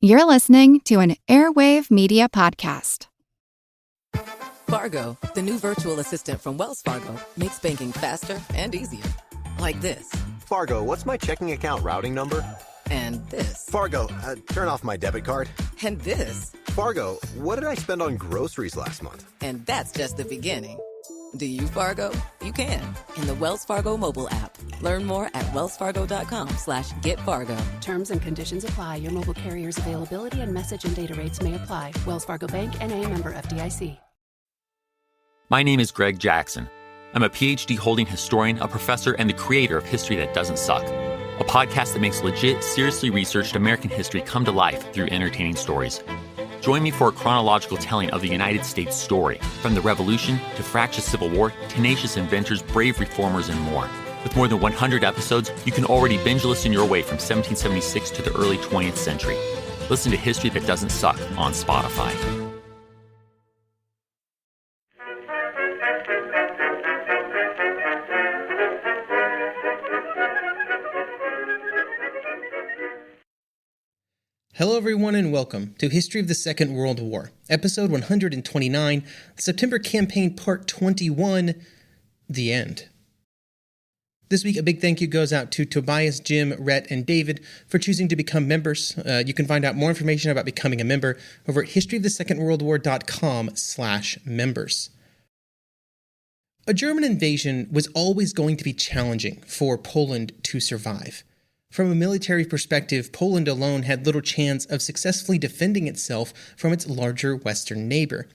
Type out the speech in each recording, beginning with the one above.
You're listening to an Airwave Media Podcast. Fargo, the new virtual assistant from Wells Fargo, makes banking faster and easier. Like this. Fargo, what's my checking account routing number? And this. Fargo, turn off my debit card. And this. Fargo, what did I spend on groceries last month? And that's just the beginning. Do you, Fargo? You can in the Wells Fargo mobile app. Learn more at wellsfargo.com/getfargo. Terms and conditions apply. Your mobile carrier's availability and message and data rates may apply. Wells Fargo Bank, N.A., member FDIC. My name is Greg Jackson. I'm a PhD-holding historian, a professor, and the creator of History That Doesn't Suck, a podcast that makes legit, seriously researched American history come to life through entertaining stories. Join me for a chronological telling of the United States story, from the Revolution to fractious Civil War, tenacious inventors, brave reformers, and more. With more than 100 episodes, you can already binge listen your way from 1776 to the early 20th century. Listen to History That Doesn't Suck on Spotify. Hello everyone and welcome to History of the Second World War, episode 129, the September Campaign Part 21, The End. This week a big thank you goes out to Tobias, Jim, Rhett, and David for choosing to become members. You can find out more information about becoming a member over at historyofthesecondworldwar.com/members. A German invasion was always going to be challenging for Poland to survive. From a military perspective, Poland alone had little chance of successfully defending itself from its larger western neighbor.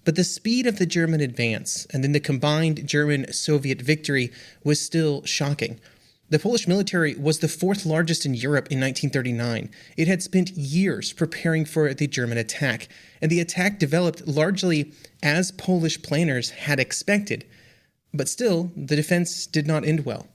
But the speed of the German advance, and then the combined German-Soviet victory, was still shocking. The Polish military was the fourth largest in Europe in 1939. It had spent years preparing for the German attack, and the attack developed largely as Polish planners had expected. But still, the defense did not end well.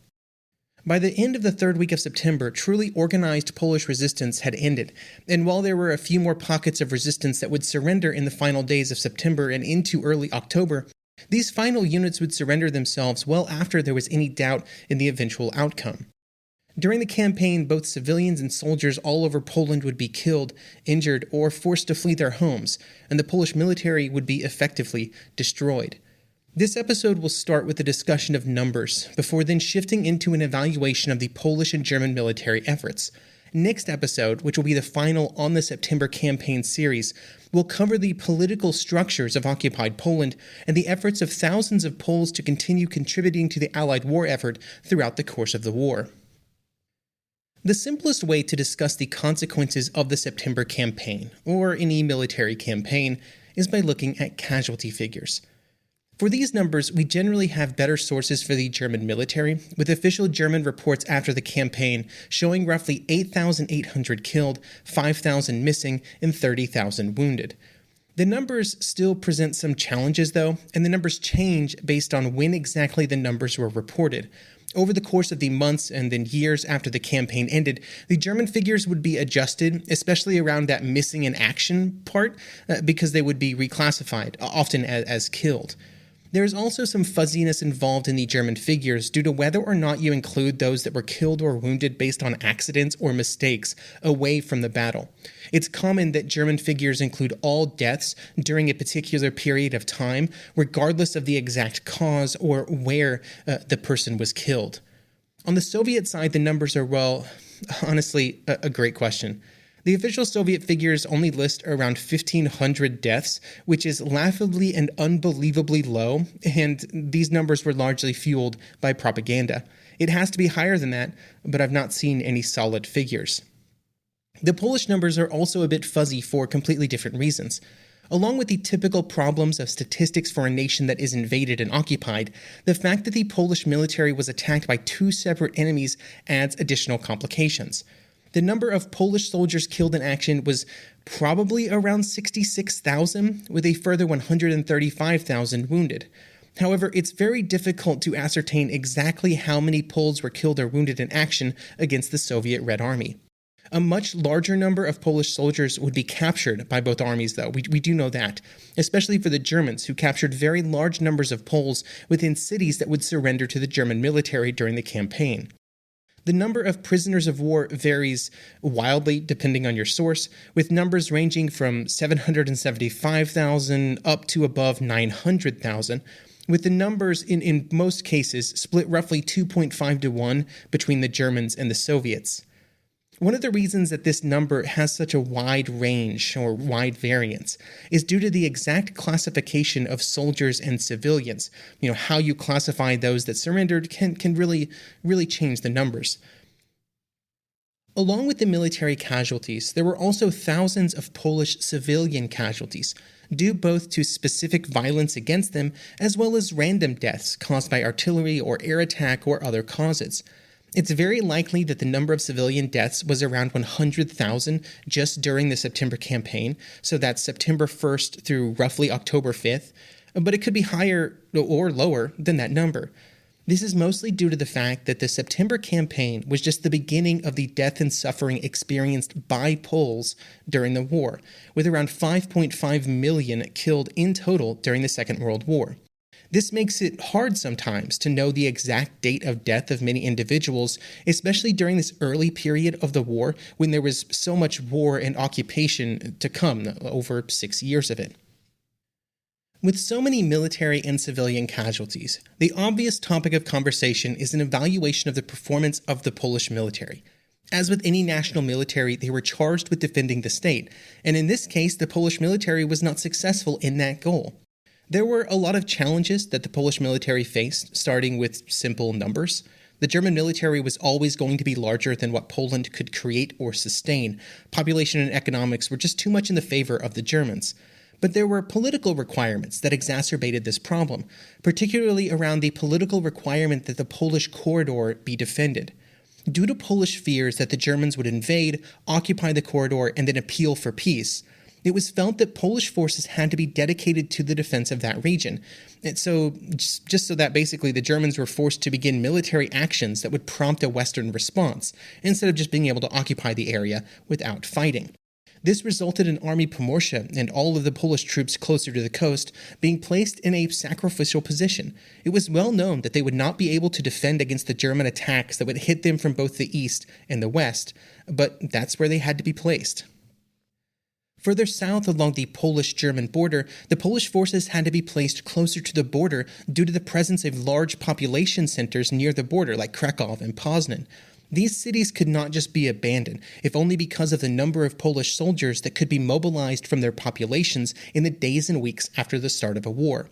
By the end of the third week of September, truly organized Polish resistance had ended, and while there were a few more pockets of resistance that would surrender in the final days of September and into early October, these final units would surrender themselves well after there was any doubt in the eventual outcome. During the campaign, both civilians and soldiers all over Poland would be killed, injured, or forced to flee their homes, and the Polish military would be effectively destroyed. This episode will start with a discussion of numbers, before then shifting into an evaluation of the Polish and German military efforts. Next episode, which will be the final on the September campaign series, will cover the political structures of occupied Poland and the efforts of thousands of Poles to continue contributing to the Allied war effort throughout the course of the war. The simplest way to discuss the consequences of the September campaign, or any military campaign, is by looking at casualty figures. For these numbers, we generally have better sources for the German military, with official German reports after the campaign showing roughly 8,800 killed, 5,000 missing, and 30,000 wounded. The numbers still present some challenges, though, and the numbers change based on when exactly the numbers were reported. Over the course of the months and then years after the campaign ended, the German figures would be adjusted, especially around that missing in action part, because they would be reclassified, often as killed. There is also some fuzziness involved in the German figures due to whether or not you include those that were killed or wounded based on accidents or mistakes away from the battle. It's common that German figures include all deaths during a particular period of time, regardless of the exact cause or where the person was killed. On the Soviet side, the numbers are, well, honestly, a great question. The official Soviet figures only list around 1,500 deaths, which is laughably and unbelievably low, and these numbers were largely fueled by propaganda. It has to be higher than that, but I've not seen any solid figures. The Polish numbers are also a bit fuzzy for completely different reasons. Along with the typical problems of statistics for a nation that is invaded and occupied, the fact that the Polish military was attacked by two separate enemies adds additional complications. The number of Polish soldiers killed in action was probably around 66,000, with a further 135,000 wounded. However, it's very difficult to ascertain exactly how many Poles were killed or wounded in action against the Soviet Red Army. A much larger number of Polish soldiers would be captured by both armies, though. We do know that, especially for the Germans, who captured very large numbers of Poles within cities that would surrender to the German military during the campaign. The number of prisoners of war varies wildly depending on your source, with numbers ranging from 775,000 up to above 900,000, with the numbers in most cases split roughly 2.5 to 1 between the Germans and the Soviets. One of the reasons that this number has such a wide range or wide variance is due to the exact classification of soldiers and civilians. How you classify those that surrendered can really change the numbers. Along with the military casualties, there were also thousands of Polish civilian casualties, due both to specific violence against them as well as random deaths caused by artillery or air attack or other causes. It's very likely that the number of civilian deaths was around 100,000 just during the September campaign, so that's September 1st through roughly October 5th, but it could be higher or lower than that number. This is mostly due to the fact that the September campaign was just the beginning of the death and suffering experienced by Poles during the war, with around 5.5 million killed in total during the Second World War. This makes it hard sometimes to know the exact date of death of many individuals, especially during this early period of the war when there was so much war and occupation to come, over 6 years of it. With so many military and civilian casualties, the obvious topic of conversation is an evaluation of the performance of the Polish military. As with any national military, they were charged with defending the state, and in this case, the Polish military was not successful in that goal. There were a lot of challenges that the Polish military faced, starting with simple numbers. The German military was always going to be larger than what Poland could create or sustain. Population and economics were just too much in the favor of the Germans. But there were political requirements that exacerbated this problem, particularly around the political requirement that the Polish corridor be defended. Due to Polish fears that the Germans would invade, occupy the corridor, and then appeal for peace, it was felt that Polish forces had to be dedicated to the defense of that region. And so, just so that basically the Germans were forced to begin military actions that would prompt a Western response, instead of just being able to occupy the area without fighting. This resulted in Army Pomorze and all of the Polish troops closer to the coast being placed in a sacrificial position. It was well known that they would not be able to defend against the German attacks that would hit them from both the east and the west, but that's where they had to be placed. Further south along the Polish-German border, the Polish forces had to be placed closer to the border due to the presence of large population centers near the border like Krakow and Poznan. These cities could not just be abandoned, if only because of the number of Polish soldiers that could be mobilized from their populations in the days and weeks after the start of a war.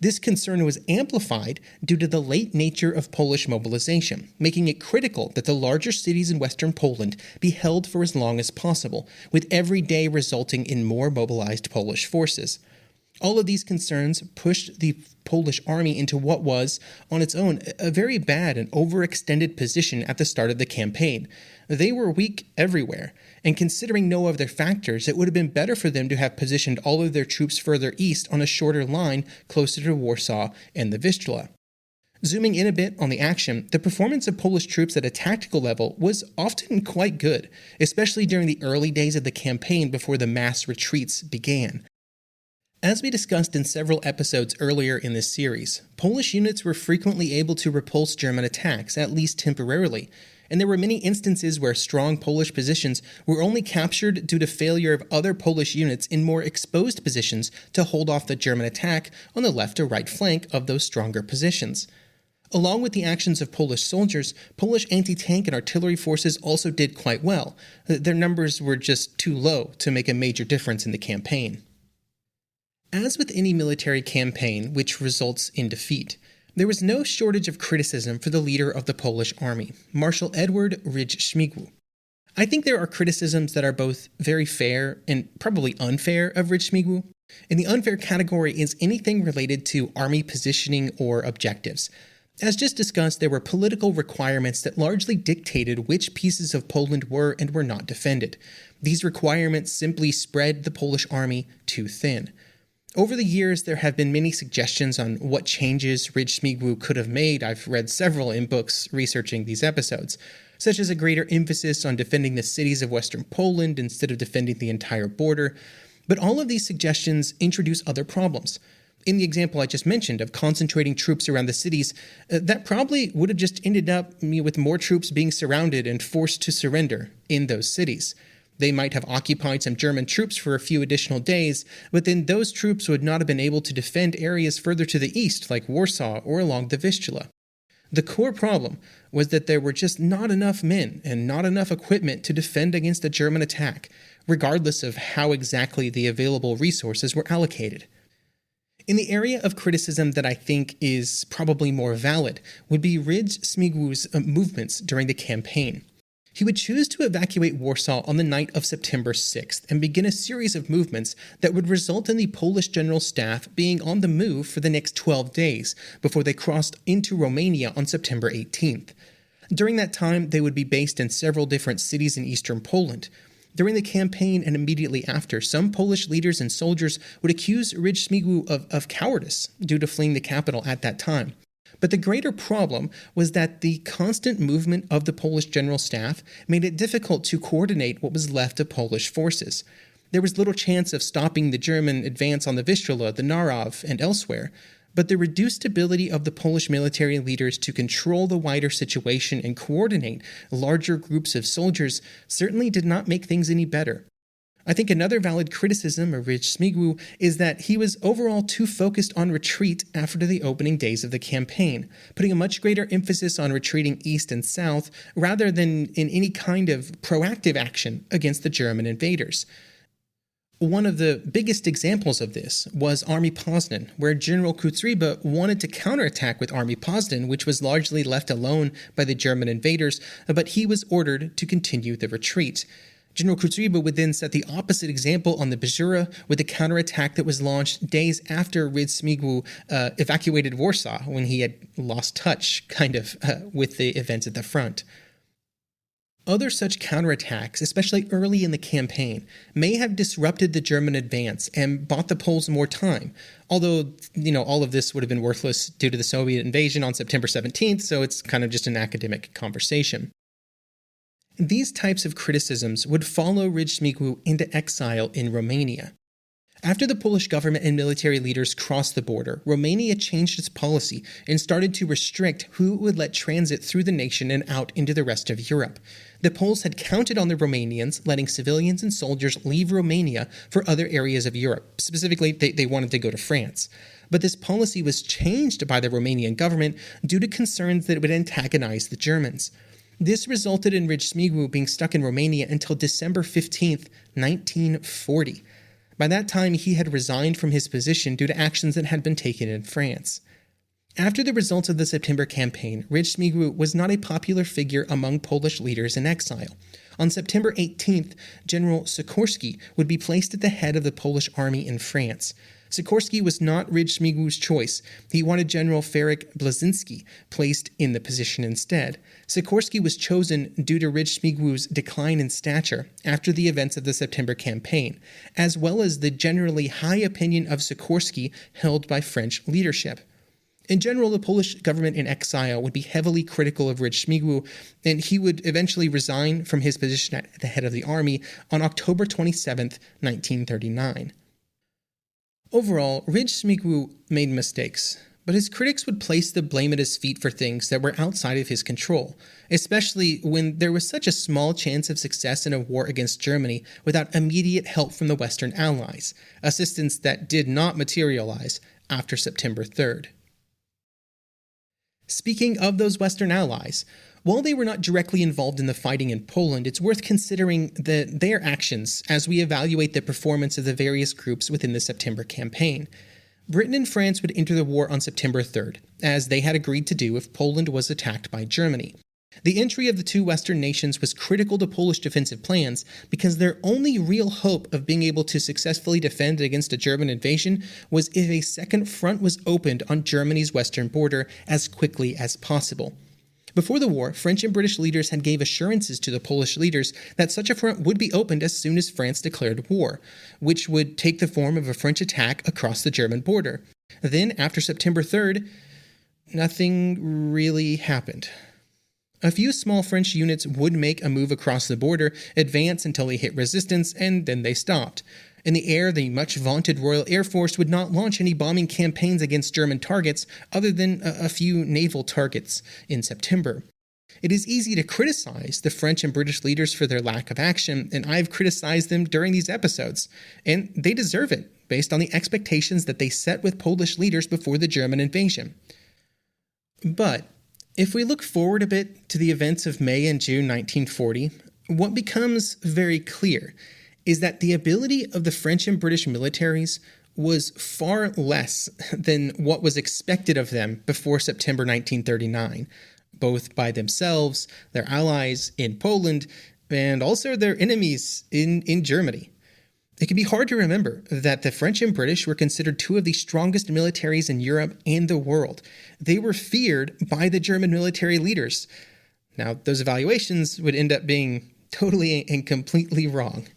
This concern was amplified due to the late nature of Polish mobilization, making it critical that the larger cities in western Poland be held for as long as possible, with every day resulting in more mobilized Polish forces. All of these concerns pushed the Polish army into what was, on its own, a very bad and overextended position at the start of the campaign. They were weak everywhere, and considering no other factors, it would have been better for them to have positioned all of their troops further east on a shorter line closer to Warsaw and the Vistula. Zooming in a bit on the action, the performance of Polish troops at a tactical level was often quite good, especially during the early days of the campaign before the mass retreats began. As we discussed in several episodes earlier in this series, Polish units were frequently able to repulse German attacks, at least temporarily, and there were many instances where strong Polish positions were only captured due to failure of other Polish units in more exposed positions to hold off the German attack on the left or right flank of those stronger positions. Along with the actions of Polish soldiers, Polish anti-tank and artillery forces also did quite well. Their numbers were just too low to make a major difference in the campaign. As with any military campaign which results in defeat, there was no shortage of criticism for the leader of the Polish army, Marshal Edward Rydz-Śmigły. I think there are criticisms that are both very fair and probably unfair of Rydz-Śmigły. In the unfair category is anything related to army positioning or objectives. As just discussed, there were political requirements that largely dictated which pieces of Poland were and were not defended. These requirements simply spread the Polish army too thin. Over the years, there have been many suggestions on what changes Rydz-Śmigły could have made. I've read several in books researching these episodes, such as a greater emphasis on defending the cities of western Poland instead of defending the entire border. But all of these suggestions introduce other problems. In the example I just mentioned of concentrating troops around the cities, that probably would have just ended up with more troops being surrounded and forced to surrender in those cities. They might have occupied some German troops for a few additional days, but then those troops would not have been able to defend areas further to the east, like Warsaw or along the Vistula. The core problem was that there were just not enough men and not enough equipment to defend against a German attack, regardless of how exactly the available resources were allocated. In the area of criticism that I think is probably more valid would be Rydz Śmigłow's movements during the campaign. He would choose to evacuate Warsaw on the night of September 6th and begin a series of movements that would result in the Polish General Staff being on the move for the next 12 days before they crossed into Romania on September 18th. During that time, they would be based in several different cities in eastern Poland. During the campaign and immediately after, some Polish leaders and soldiers would accuse Rydz Śmigłow of cowardice due to fleeing the capital at that time. But the greater problem was that the constant movement of the Polish General Staff made it difficult to coordinate what was left of Polish forces. There was little chance of stopping the German advance on the Vistula, the Narów, and elsewhere, but the reduced ability of the Polish military leaders to control the wider situation and coordinate larger groups of soldiers certainly did not make things any better. I think another valid criticism of Rydz Śmigłow is that he was overall too focused on retreat after the opening days of the campaign, putting a much greater emphasis on retreating east and south rather than in any kind of proactive action against the German invaders. One of the biggest examples of this was Army Poznan, where General Kutrzeba wanted to counterattack with Army Poznan, which was largely left alone by the German invaders, but he was ordered to continue the retreat. General Kutrzeba would then set the opposite example on the Bzura with a counterattack that was launched days after Rydz Śmigłow evacuated Warsaw, when he had lost touch, with the events at the front. Other such counterattacks, especially early in the campaign, may have disrupted the German advance and bought the Poles more time, although, all of this would have been worthless due to the Soviet invasion on September 17th, so it's kind of just an academic conversation. These types of criticisms would follow Rydz Śmigłow into exile in Romania. After the Polish government and military leaders crossed the border, Romania changed its policy and started to restrict who it would let transit through the nation and out into the rest of Europe. The Poles had counted on the Romanians letting civilians and soldiers leave Romania for other areas of Europe. Specifically, they wanted to go to France. But this policy was changed by the Romanian government due to concerns that it would antagonize the Germans. This resulted in Rydz Śmigłow being stuck in Romania until December 15th, 1940. By that time, he had resigned from his position due to actions that had been taken in France. After the results of the September campaign, Rydz Śmigłow was not a popular figure among Polish leaders in exile. On September 18th, General Sikorski would be placed at the head of the Polish army in France. Sikorski was not Rydz Śmigłow's choice. He wanted General Ferenc Blazinski placed in the position instead. Sikorski was chosen due to Rydz Śmigłow's decline in stature after the events of the September campaign, as well as the generally high opinion of Sikorski held by French leadership. In general, the Polish government in exile would be heavily critical of Rydz Śmigłow, and he would eventually resign from his position at the head of the army on October 27, 1939. Overall, Rydz Śmigłow made mistakes, but his critics would place the blame at his feet for things that were outside of his control, especially when there was such a small chance of success in a war against Germany without immediate help from the Western Allies, assistance that did not materialize after September 3rd. Speaking of those Western Allies, while they were not directly involved in the fighting in Poland, it's worth considering their actions as we evaluate the performance of the various groups within the September campaign. Britain and France would enter the war on September 3rd, as they had agreed to do if Poland was attacked by Germany. The entry of the two Western nations was critical to Polish defensive plans because their only real hope of being able to successfully defend against a German invasion was if a second front was opened on Germany's western border as quickly as possible. Before the war, French and British leaders had gave assurances to the Polish leaders that such a front would be opened as soon as France declared war, which would take the form of a French attack across the German border. Then, after September 3rd, nothing really happened. A few small French units would make a move across the border, advance until they hit resistance, and then they stopped. In the air, the much-vaunted Royal Air Force would not launch any bombing campaigns against German targets other than a few naval targets in September. It is easy to criticize the French and British leaders for their lack of action, and I've criticized them during these episodes. And they deserve it, based on the expectations that they set with Polish leaders before the German invasion. But if we look forward a bit to the events of May and June 1940, what becomes very clear is that the ability of the French and British militaries was far less than what was expected of them before September 1939, both by themselves, their allies in Poland, and also their enemies in Germany. It can be hard to remember that the French and British were considered two of the strongest militaries in Europe and the world. They were feared by the German military leaders. Now, those evaluations would end up being totally and completely wrong.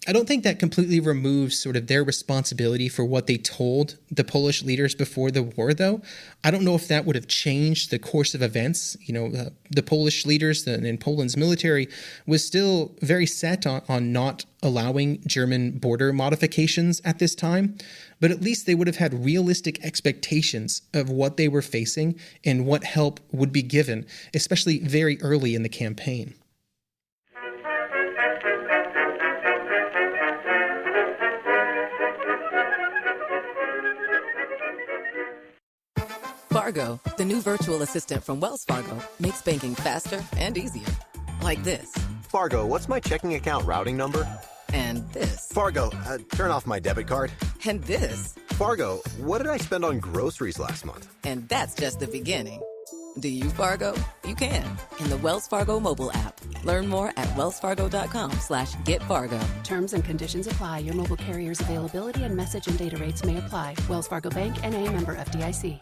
I don't think that completely removes sort of their responsibility for what they told the Polish leaders before the war, though. I don't know if that would have changed the course of events. The Polish leaders and Poland's military was still very set on not allowing German border modifications at this time, but at least they would have had realistic expectations of what they were facing and what help would be given, especially very early in the campaign. Fargo, the new virtual assistant from Wells Fargo, makes banking faster and easier. Like this. Fargo, what's my checking account routing number? And this. Fargo, turn off my debit card. And this. Fargo, what did I spend on groceries last month? And that's just the beginning. Do you Fargo? You can in the Wells Fargo mobile app. Learn more at wellsfargo.com/getfargo. Terms and conditions apply. Your mobile carrier's availability and message and data rates may apply. Wells Fargo Bank, N.A., member FDIC.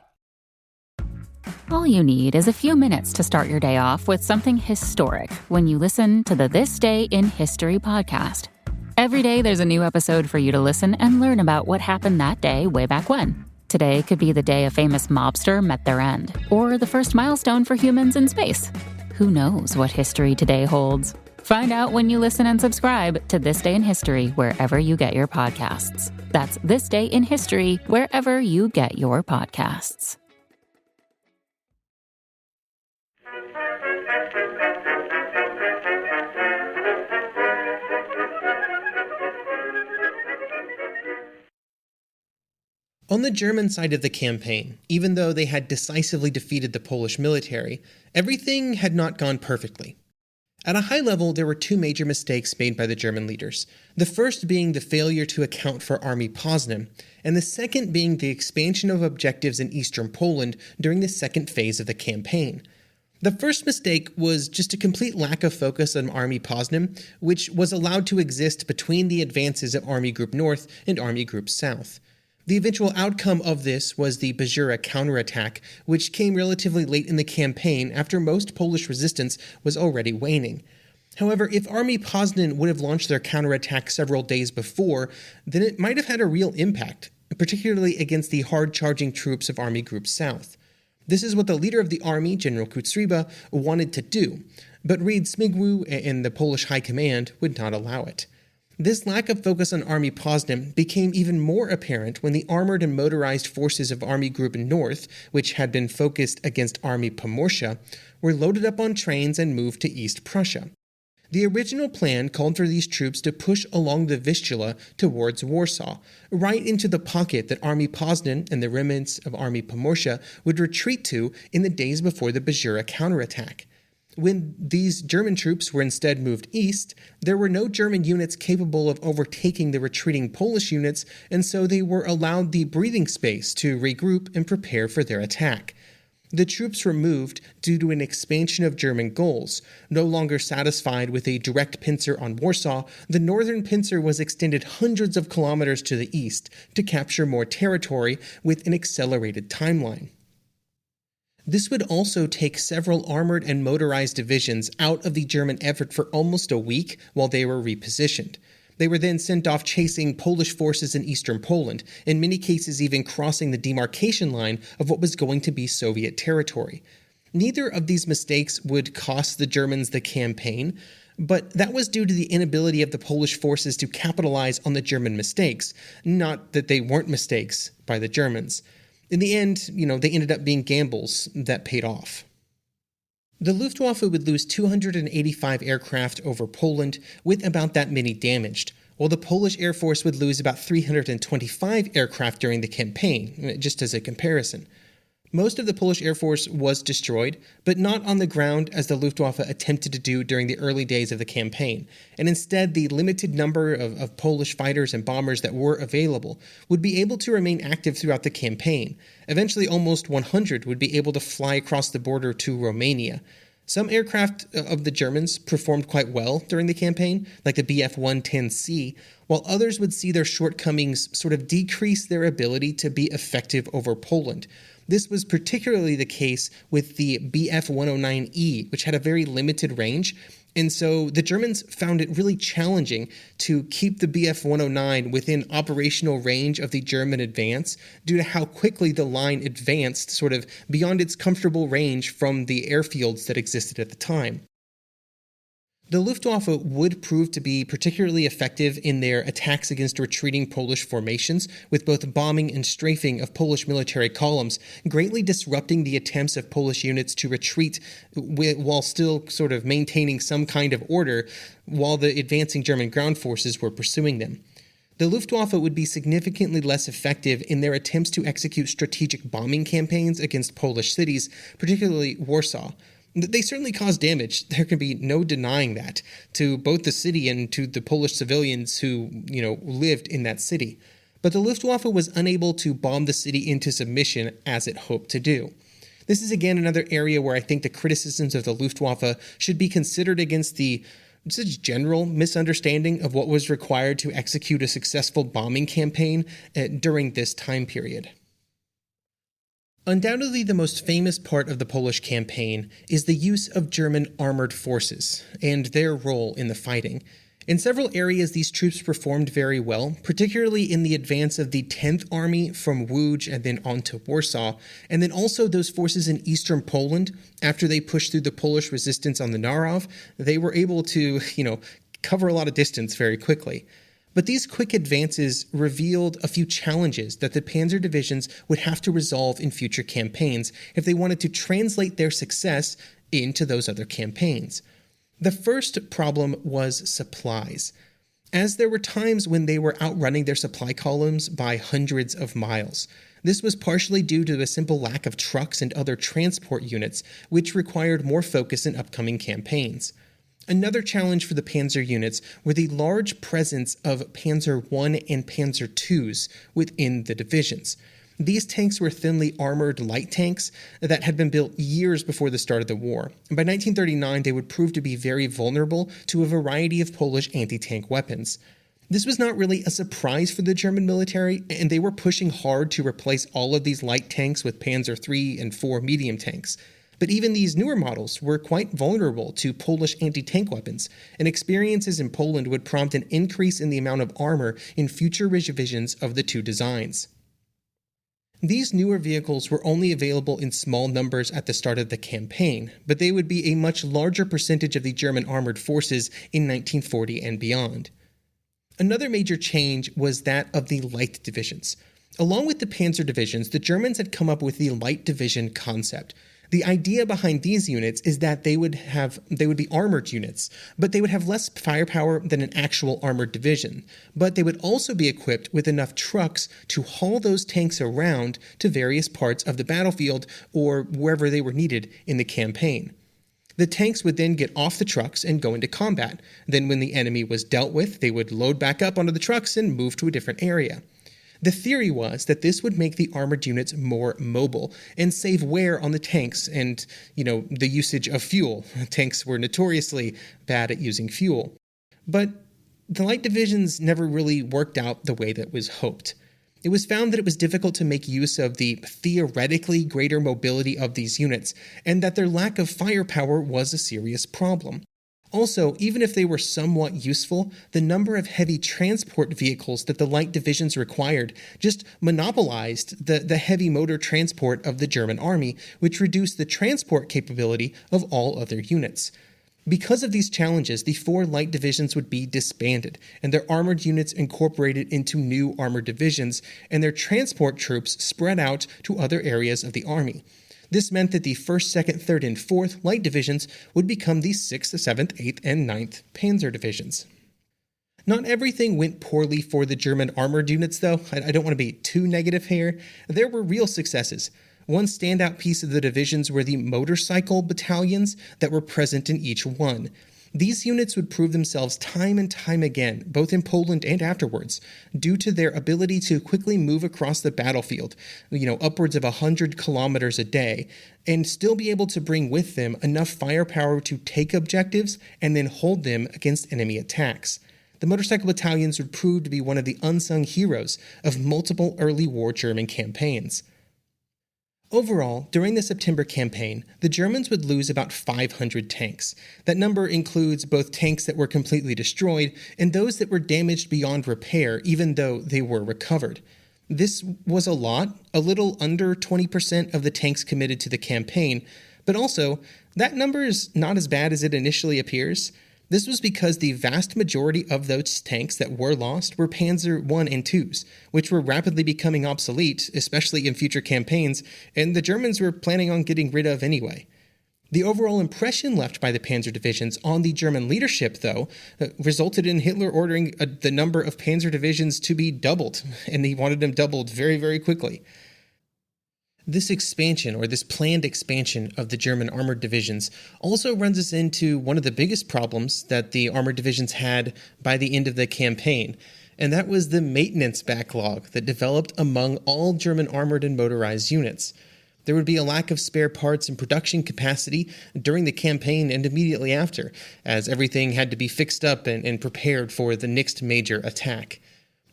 All you need is a few minutes to start your day off with something historic when you listen to the This Day in History podcast. Every day there's a new episode for you to listen and learn about what happened that day way back when. Today could be the day a famous mobster met their end, or the first milestone for humans in space. Who knows what history today holds? Find out when you listen and subscribe to This Day in History wherever you get your podcasts. That's This Day in History wherever you get your podcasts. On the German side of the campaign, even though they had decisively defeated the Polish military, everything had not gone perfectly. At a high level, there were two major mistakes made by the German leaders. The first being the failure to account for Army Poznan, and the second being the expansion of objectives in eastern Poland during the second phase of the campaign. The first mistake was just a complete lack of focus on Army Poznan, which was allowed to exist between the advances of Army Group North and Army Group South. The eventual outcome of this was the Bajura counterattack, which came relatively late in the campaign after most Polish resistance was already waning. However, if Army Poznan would have launched their counterattack several days before, then it might have had a real impact, particularly against the hard-charging troops of Army Group South. This is what the leader of the army, General Kutsryba, wanted to do, but Reid Smigły and the Polish High Command would not allow it. This lack of focus on Army Poznan became even more apparent when the armored and motorized forces of Army Group North, which had been focused against Army Pomorza, were loaded up on trains and moved to East Prussia. The original plan called for these troops to push along the Vistula towards Warsaw, right into the pocket that Army Poznan and the remnants of Army Pomorza would retreat to in the days before the Bajura counterattack. When these German troops were instead moved east, there were no German units capable of overtaking the retreating Polish units, and so they were allowed the breathing space to regroup and prepare for their attack. The troops were moved due to an expansion of German goals. No longer satisfied with a direct pincer on Warsaw, the northern pincer was extended hundreds of kilometers to the east to capture more territory with an accelerated timeline. This would also take several armored and motorized divisions out of the German effort for almost a week while they were repositioned. They were then sent off chasing Polish forces in eastern Poland, in many cases even crossing the demarcation line of what was going to be Soviet territory. Neither of these mistakes would cost the Germans the campaign, but that was due to the inability of the Polish forces to capitalize on the German mistakes, not that they weren't mistakes by the Germans. In the end, they ended up being gambles that paid off. The Luftwaffe would lose 285 aircraft over Poland, with about that many damaged, while the Polish Air Force would lose about 325 aircraft during the campaign, just as a comparison. Most of the Polish Air Force was destroyed, but not on the ground as the Luftwaffe attempted to do during the early days of the campaign, and instead the limited number of Polish fighters and bombers that were available would be able to remain active throughout the campaign. Eventually almost 100 would be able to fly across the border to Romania. Some aircraft of the Germans performed quite well during the campaign, like the Bf-110C, while others would see their shortcomings sort of decrease their ability to be effective over Poland. This was particularly the case with the Bf-109E, which had a very limited range, and so the Germans found it really challenging to keep the Bf-109 within operational range of the German advance due to how quickly the line advanced sort of beyond its comfortable range from the airfields that existed at the time. The Luftwaffe would prove to be particularly effective in their attacks against retreating Polish formations, with both bombing and strafing of Polish military columns, greatly disrupting the attempts of Polish units to retreat while still sort of maintaining some kind of order while the advancing German ground forces were pursuing them. The Luftwaffe would be significantly less effective in their attempts to execute strategic bombing campaigns against Polish cities, particularly Warsaw. They certainly caused damage. There can be no denying that, to both the city and to the Polish civilians who, lived in that city. But the Luftwaffe was unable to bomb the city into submission as it hoped to do. This is again another area where I think the criticisms of the Luftwaffe should be considered against the just general misunderstanding of what was required to execute a successful bombing campaign during this time period. Undoubtedly, the most famous part of the Polish campaign is the use of German armored forces and their role in the fighting. In several areas, these troops performed very well, particularly in the advance of the 10th Army from Łódź and then on to Warsaw, and then also those forces in eastern Poland. After they pushed through the Polish resistance on the Narów, they were able to, cover a lot of distance very quickly. But these quick advances revealed a few challenges that the panzer divisions would have to resolve in future campaigns if they wanted to translate their success into those other campaigns. The first problem was supplies, as there were times when they were outrunning their supply columns by hundreds of miles. This was partially due to a simple lack of trucks and other transport units, which required more focus in upcoming campaigns. Another challenge for the panzer units were the large presence of Panzer I and Panzer IIs within the divisions. These tanks were thinly armored light tanks that had been built years before the start of the war. And by 1939, they would prove to be very vulnerable to a variety of Polish anti-tank weapons. This was not really a surprise for the German military, and they were pushing hard to replace all of these light tanks with Panzer III and IV medium tanks. But even these newer models were quite vulnerable to Polish anti-tank weapons, and experiences in Poland would prompt an increase in the amount of armor in future revisions of the two designs. These newer vehicles were only available in small numbers at the start of the campaign, but they would be a much larger percentage of the German armored forces in 1940 and beyond. Another major change was that of the light divisions. Along with the panzer divisions, the Germans had come up with the light division concept. The idea behind these units is that they would be armored units, but they would have less firepower than an actual armored division. But they would also be equipped with enough trucks to haul those tanks around to various parts of the battlefield or wherever they were needed in the campaign. The tanks would then get off the trucks and go into combat. Then when the enemy was dealt with, they would load back up onto the trucks and move to a different area. The theory was that this would make the armored units more mobile and save wear on the tanks and, the usage of fuel. Tanks were notoriously bad at using fuel. But the light divisions never really worked out the way that was hoped. It was found that it was difficult to make use of the theoretically greater mobility of these units, and that their lack of firepower was a serious problem. Also, even if they were somewhat useful, the number of heavy transport vehicles that the light divisions required just monopolized the heavy motor transport of the German army, which reduced the transport capability of all other units. Because of these challenges, the 4 light divisions would be disbanded, and their armored units incorporated into new armored divisions, and their transport troops spread out to other areas of the army. This meant that the 1st, 2nd, 3rd, and 4th light divisions would become the 6th, 7th, 8th, and 9th Panzer divisions. Not everything went poorly for the German armored units, though. I don't want to be too negative here. There were real successes. One standout piece of the divisions were the motorcycle battalions that were present in each one. These units would prove themselves time and time again, both in Poland and afterwards, due to their ability to quickly move across the battlefield, upwards of 100 kilometers a day, and still be able to bring with them enough firepower to take objectives and then hold them against enemy attacks. The motorcycle battalions would prove to be one of the unsung heroes of multiple early war German campaigns. Overall, during the September campaign, the Germans would lose about 500 tanks. That number includes both tanks that were completely destroyed and those that were damaged beyond repair, even though they were recovered. This was a lot, a little under 20% of the tanks committed to the campaign, but also, that number is not as bad as it initially appears. This was because the vast majority of those tanks that were lost were Panzer I and IIs, which were rapidly becoming obsolete, especially in future campaigns, and the Germans were planning on getting rid of anyway. The overall impression left by the Panzer divisions on the German leadership, though, resulted in Hitler ordering the number of Panzer divisions to be doubled, and he wanted them doubled very, very quickly. This expansion, or this planned expansion of the German armored divisions, also runs us into one of the biggest problems that the armored divisions had by the end of the campaign, and that was the maintenance backlog that developed among all German armored and motorized units. There would be a lack of spare parts and production capacity during the campaign and immediately after, as everything had to be fixed up and prepared for the next major attack.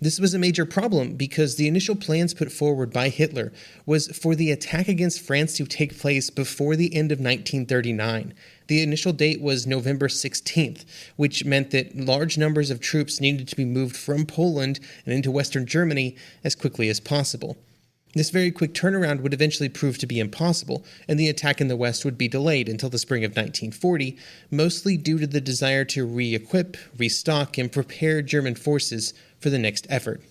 This was a major problem because the initial plans put forward by Hitler was for the attack against France to take place before the end of 1939. The initial date was November 16th, which meant that large numbers of troops needed to be moved from Poland and into Western Germany as quickly as possible. This very quick turnaround would eventually prove to be impossible, and the attack in the West would be delayed until the spring of 1940, mostly due to the desire to re-equip, restock, and prepare German forces for the next effort.